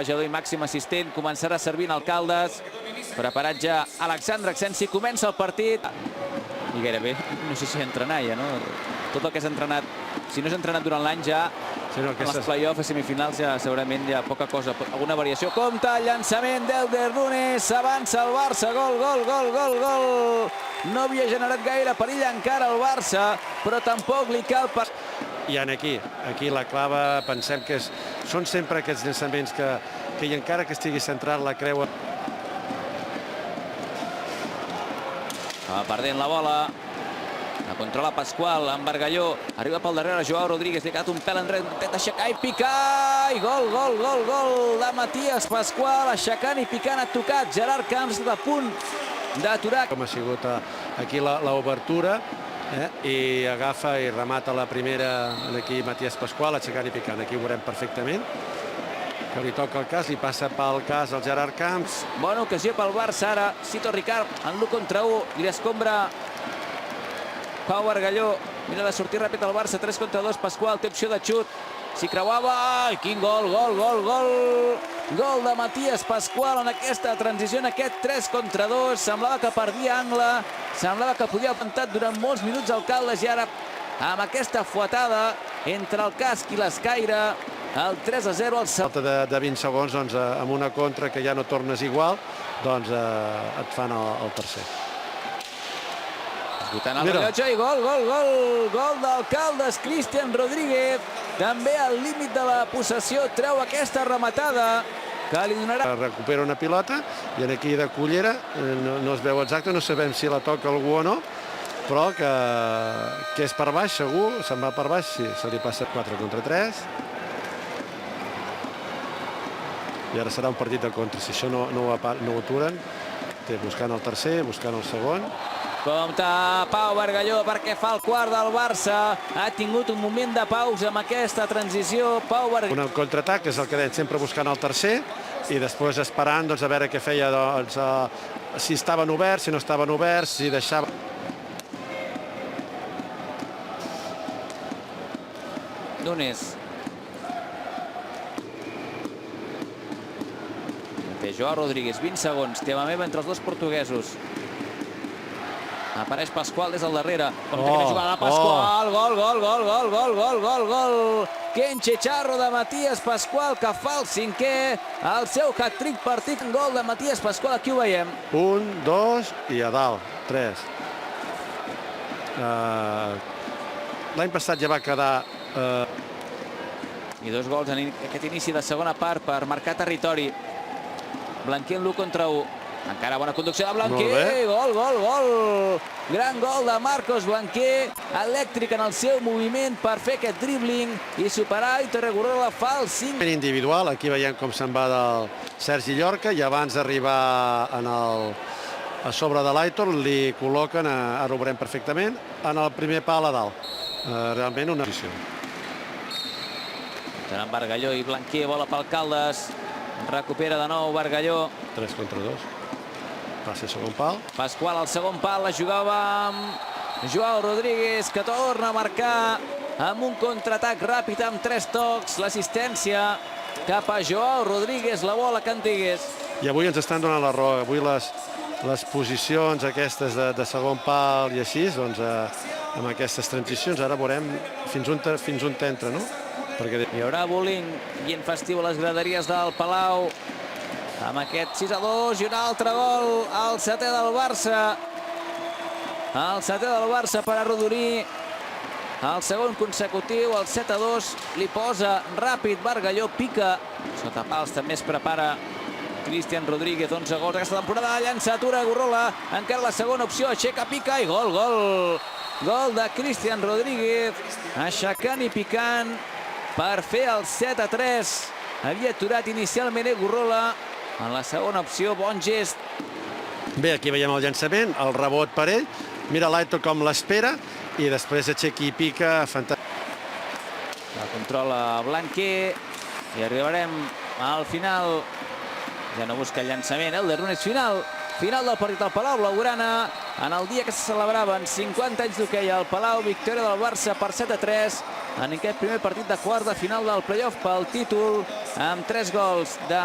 golejador i màxim assistent. Començarà servint Alcaldes. Preparat ja Alexandre Accensi. Comença el partit. I gairebé, no sé si entrenar ja, no? Tot el que has entrenat, si no has entrenat durant l'any ja, en els play-offs i semifinals ja segurament hi ha poca cosa, alguna variació. Compte, el llançament d'Elder Núñez, s'avança el Barça, gol, gol, gol, gol, gol. No havia generat gaire perill encara el Barça, però tampoc li cal... I aquí la clava, pensem que són sempre aquests llançaments que encara que estigui centrat la creu... Va perdent la bola. La controla Pasqual, amb Bargalló. Arriba pel darrere Joao Rodríguez. Li ha quedat un pèl enrere. Intenta aixecar i picar. I gol, gol, gol, gol de Matías Pasqual. Aixecant i picant ha tocat. Gerard Camps a punt d'aturar. Com ha sigut aquí l'obertura. I agafa i remata la primera aquí Matías Pasqual, aixecant i picant. Aquí ho veurem perfectament. Que li toca el cas, li passa pel cas al Gerard Camps. Bona ocasió pel Barça ara. Cito Ricard en l'1 contra 1. Li escombra Pau Bargalló. Mira de sortir ràpid al Barça. 3 contra 2. Pasqual té opció de xut. S'hi creuava. I quin gol, gol, gol, gol. Gol de Matías Pasqual en aquesta transició, en aquest 3 contra 2. Semblava que perdia angle. Semblava que podia haver aguantat durant molts minuts Alcaldes i ara amb aquesta fuetada entre el casc i l'escaire. El 3-0 al falta de 20 segons, doncs, amb una contra que ja no tornes igual, doncs et fan el tercer. Esgotant el rellotge i gol, gol, gol. Gol d'Alcaldes, Cristian Rodríguez. També al límit de la possessió treu aquesta rematada que li donarà... Recupera una pilota i aquí de cullera, no es veu exacte, no sabem si la toca algú o no, però que és per baix, segur, se'n va per baix, sí, se li passa 4 contra 3. I ara serà un partit de contra. Si això no ho aturen, buscant el tercer, buscant el segon. Compte Pau Bargalló perquè fa el quart del Barça. Ha tingut un moment de pausa amb aquesta transició. Pau Bargalló. Un contraatac, és el que deia, sempre buscant el tercer i després esperant a veure què feia, si estaven oberts, si no estaven oberts, si deixava... Núñez. Té Joao Rodríguez, 20 segons. Tema meva entre els dos portuguesos. Apareix Pasqual des del darrere. Quina jugada de Pasqual. Gol, gol, gol, gol, gol, gol, gol, gol. Quin xicharro de Matías Pasqual que fa el 5è. El seu hat-trick partit. Gol de Matías Pasqual. Aquí ho veiem. 1, 2 i a dalt. 3. L'any passat ja va quedar... I 2 gols en aquest inici de segona part per marcar territori. Blanquer en l'1 contra 1. Encara bona conducció de Blanquer. Gol, gol, gol. Gran gol de Marcos Blanquer. Elèctric en el seu moviment per fer aquest dribbling i superar i Torregorrola fa el 5. Individual, aquí veiem com se'n va del Sergi Llorca i abans d'arribar a sobre de l'Aitor li col·loquen, ara ho veurem perfectament, en el primer pal a dalt. Realment una posició. Tenen Bargalló i Blanquer, bola per Alcaldes. Recupera de nou Bargalló. 3 contra 2. Passa segon pal. Pasqual al segon pal, la jugava amb Joao Rodríguez, que torna a marcar amb un contraatac ràpid amb 3 tocs. L'assistència cap a Joao Rodríguez, la bola Cantigues. I avui ens estan donant la raó. Avui les posicions aquestes de segon pal i així, doncs amb aquestes transicions, ara veurem fins on t'entra, no? Hi haurà bowling i en festiu a les graderies del Palau amb aquest 6-2 i un altre gol, el 7è del Barça. El 7è del Barça per arrodonir el segon consecutiu, el 7-2. Li posa ràpid Bargalló, pica sota pals, també es prepara Cristian Rodríguez. 11 gols aquesta temporada, llança, atura Gorrola, encara la segona opció, aixeca, pica i gol, gol. Gol de Cristian Rodríguez, aixecant i picant per fer el 7-3. Havia aturat inicialment Gorrola en la segona opció, bon gest. Bé, aquí veiem el llançament, el rebot per ell. Mira l'Aitor com l'espera i després aixeca i pica. La controla Blanquer i arribarem al final. Ja no busca el llançament, Elder Núñez. Final del partit al Palau Blaugrana, en el dia que se celebraven 50 anys d'hoquei al Palau, victòria del Barça per 7-3 en aquest primer partit de quart de final del playoff pel títol amb 3 gols de